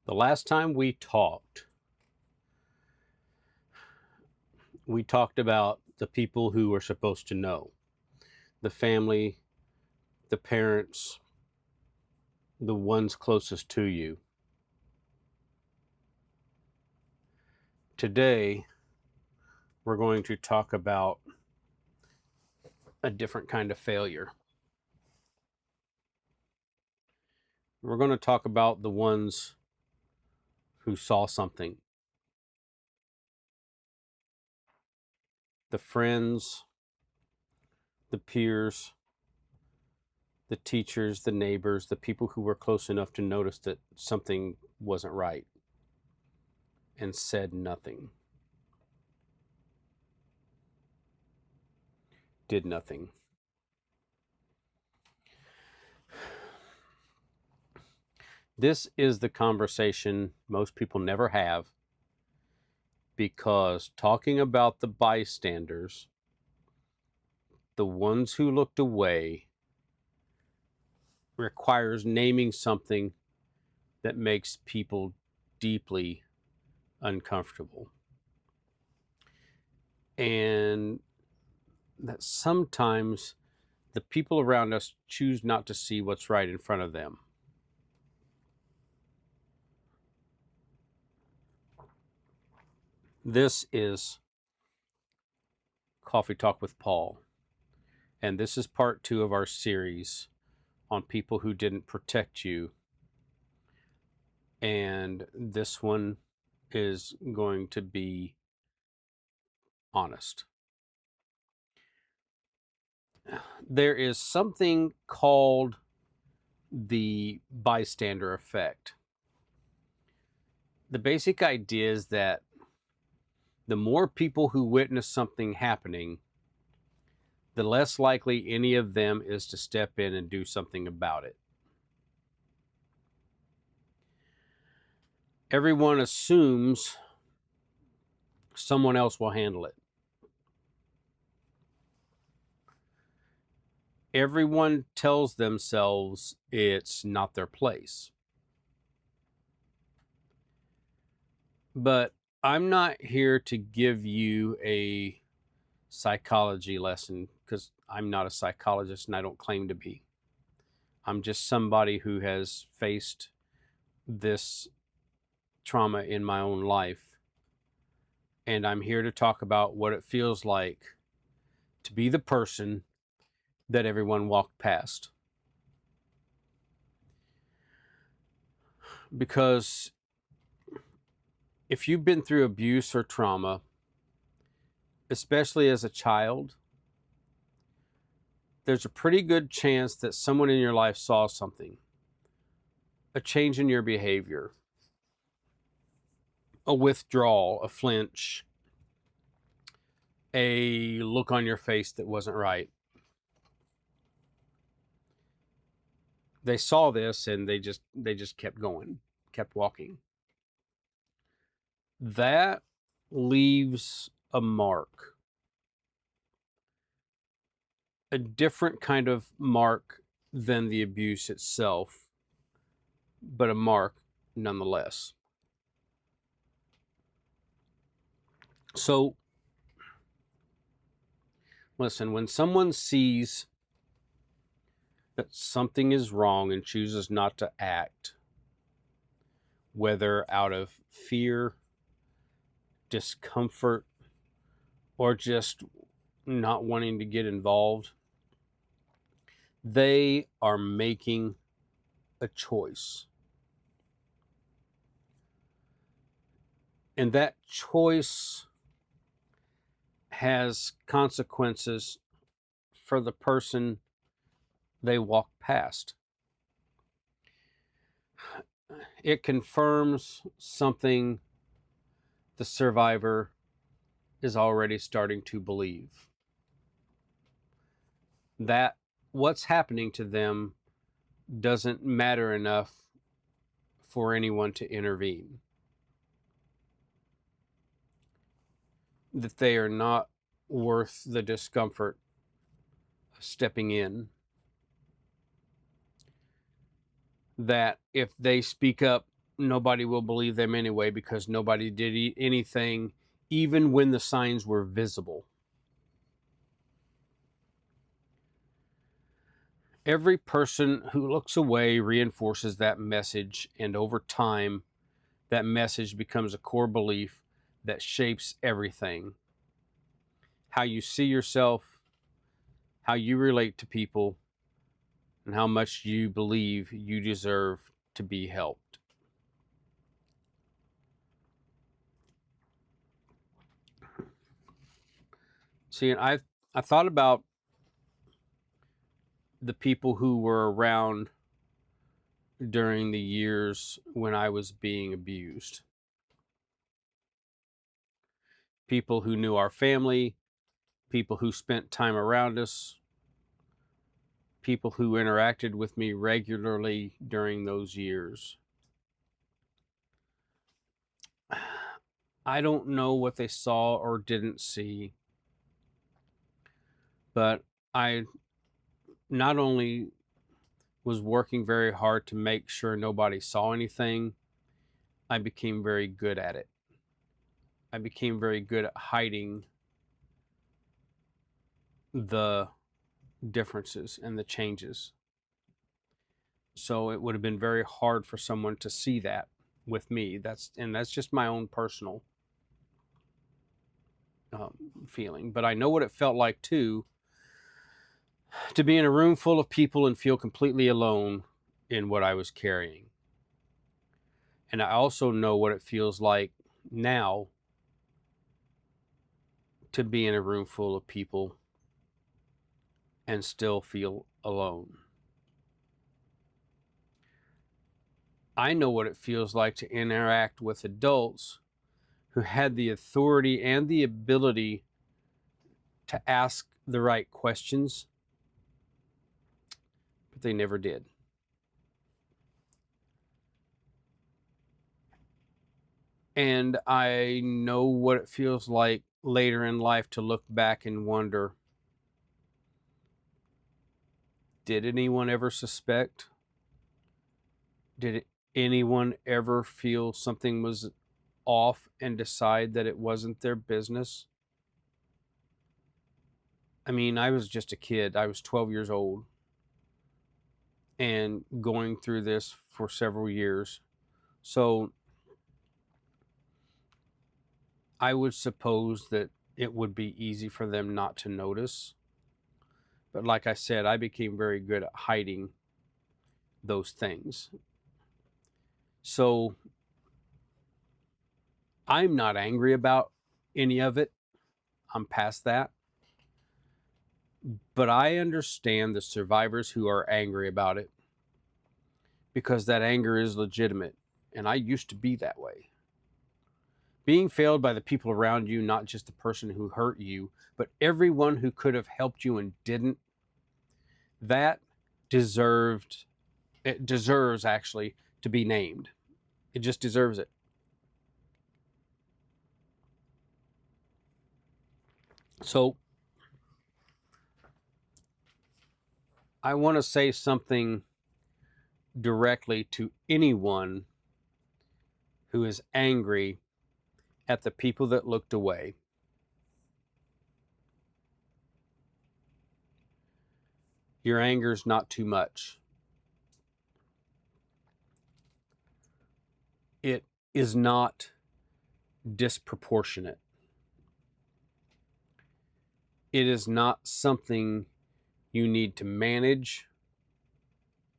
The last time we talked about the people who were supposed to know, the family, the parents, the ones closest to you. Today, we're going to talk about a different kind of failure. We're going to talk about the ones who saw something, the friends, the peers, the teachers, the neighbors, the people who were close enough to notice that something wasn't right and said nothing, did nothing. This is the conversation most people never have, because talking about the bystanders, the ones who looked away, requires naming something that makes people deeply uncomfortable. And that sometimes the people around us choose not to see what's right in front of them. This is Coffee Talk with Paul, and this is part 2 of our series on people who didn't protect you. And this one is going to be honest. There is something called the bystander effect. The basic idea is that the more people who witness something happening, the less likely any of them is to step in and do something about it. Everyone assumes someone else will handle it. Everyone tells themselves it's not their place. But I'm not here to give you a psychology lesson, because I'm not a psychologist and I don't claim to be. I'm just somebody who has faced this trauma in my own life. And I'm here to talk about what it feels like to be the person that everyone walked past. Because if you've been through abuse or trauma, especially as a child, there's a pretty good chance that someone in your life saw something, a change in your behavior, a withdrawal, a flinch, a look on your face that wasn't right. They saw this and they just kept going, kept walking. That leaves a mark, a different kind of mark than the abuse itself, but a mark nonetheless. So, listen, when someone sees that something is wrong and chooses not to act, whether out of fear, discomfort, or just not wanting to get involved, they are making a choice. And that choice has consequences for the person they walk past. It confirms something the survivor is already starting to believe, that what's happening to them doesn't matter enough for anyone to intervene, that they are not worth the discomfort of stepping in, that if they speak up, nobody will believe them anyway because nobody did anything, even when the signs were visible. Every person who looks away reinforces that message, and over time, that message becomes a core belief that shapes everything. How you see yourself, how you relate to people, and how much you believe you deserve to be helped. See, and I thought about the people who were around during the years when I was being abused. People who knew our family, people who spent time around us, people who interacted with me regularly during those years. I don't know what they saw or didn't see, but I not only was working very hard to make sure nobody saw anything, I became very good at it. I became very good at hiding the differences and the changes. So it would have been very hard for someone to see that with me. That's just my own personal feeling. But I know what it felt like too, to be in a room full of people and feel completely alone in what I was carrying. And I also know what it feels like now to be in a room full of people and still feel alone. I know what it feels like to interact with adults who had the authority and the ability to ask the right questions, but they never did. And I know what it feels like later in life to look back and wonder, did anyone ever suspect? Did anyone ever feel something was off and decide that it wasn't their business? I mean, I was just a kid. I was 12 years old and going through this for several years. So I would suppose that it would be easy for them not to notice. But like I said, I became very good at hiding those things. So I'm not angry about any of it. I'm past that. But I understand the survivors who are angry about it because that anger is legitimate. And I used to be that way. Being failed by the people around you, not just the person who hurt you, but everyone who could have helped you and didn't, that it deserves actually to be named. It just deserves it. So I want to say something directly to anyone who is angry at the people that looked away. Your anger's not too much. It is not disproportionate. It is not something you need to manage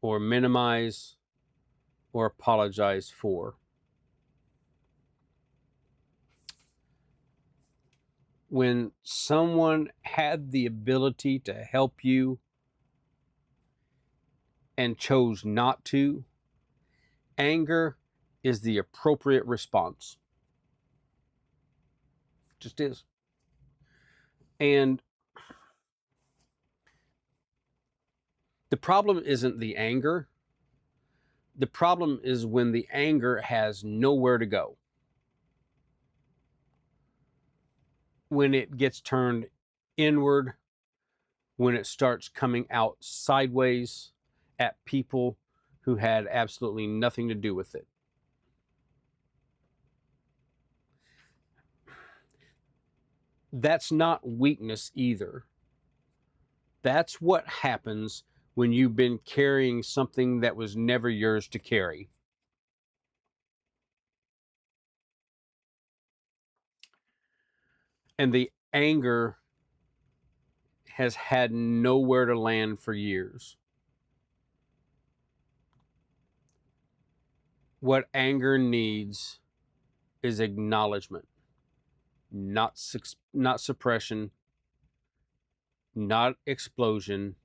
or minimize or apologize for. When someone had the ability to help you and chose not to, anger is the appropriate response. It just is. And the problem isn't the anger. The problem is when the anger has nowhere to go. When it gets turned inward, when it starts coming out sideways at people who had absolutely nothing to do with it. That's not weakness either. That's what happens when you've been carrying something that was never yours to carry. And the anger has had nowhere to land for years. What anger needs is acknowledgement, not suppression, not explosion,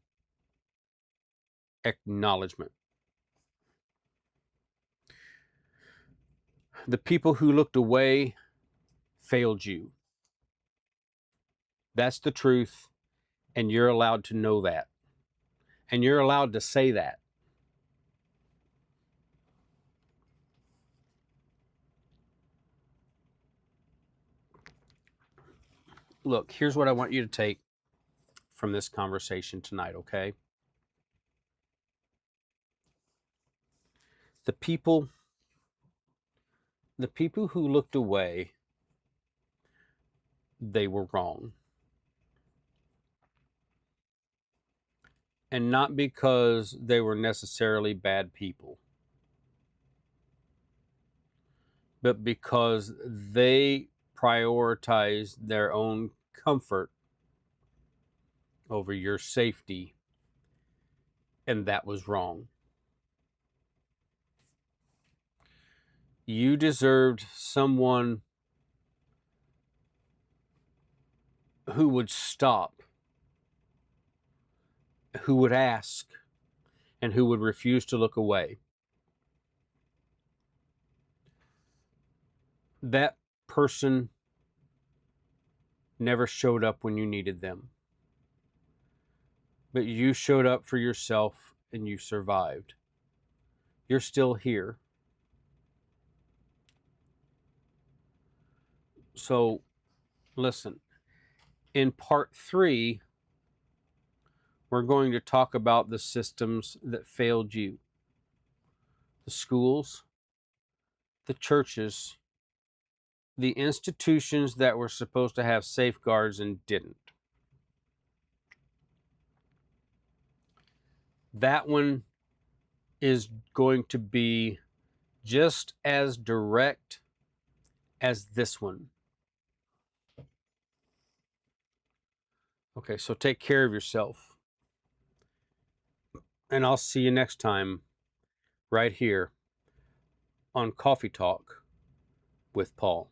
acknowledgement. The people who looked away failed you. That's the truth, and you're allowed to know that. And you're allowed to say that. Look, here's what I want you to take from this conversation tonight, okay? The people who looked away, they were wrong. And not because they were necessarily bad people, but because they prioritized their own comfort over your safety, and that was wrong. You deserved someone who would stop, who would ask, and who would refuse to look away. That person never showed up when you needed them, but you showed up for yourself and you survived. You're still here. So listen, in part 3, we're going to talk about the systems that failed you, the schools, the churches, the institutions that were supposed to have safeguards and didn't. That one is going to be just as direct as this one. Okay, so take care of yourself. And I'll see you next time right here on Coffee Talk with Paul.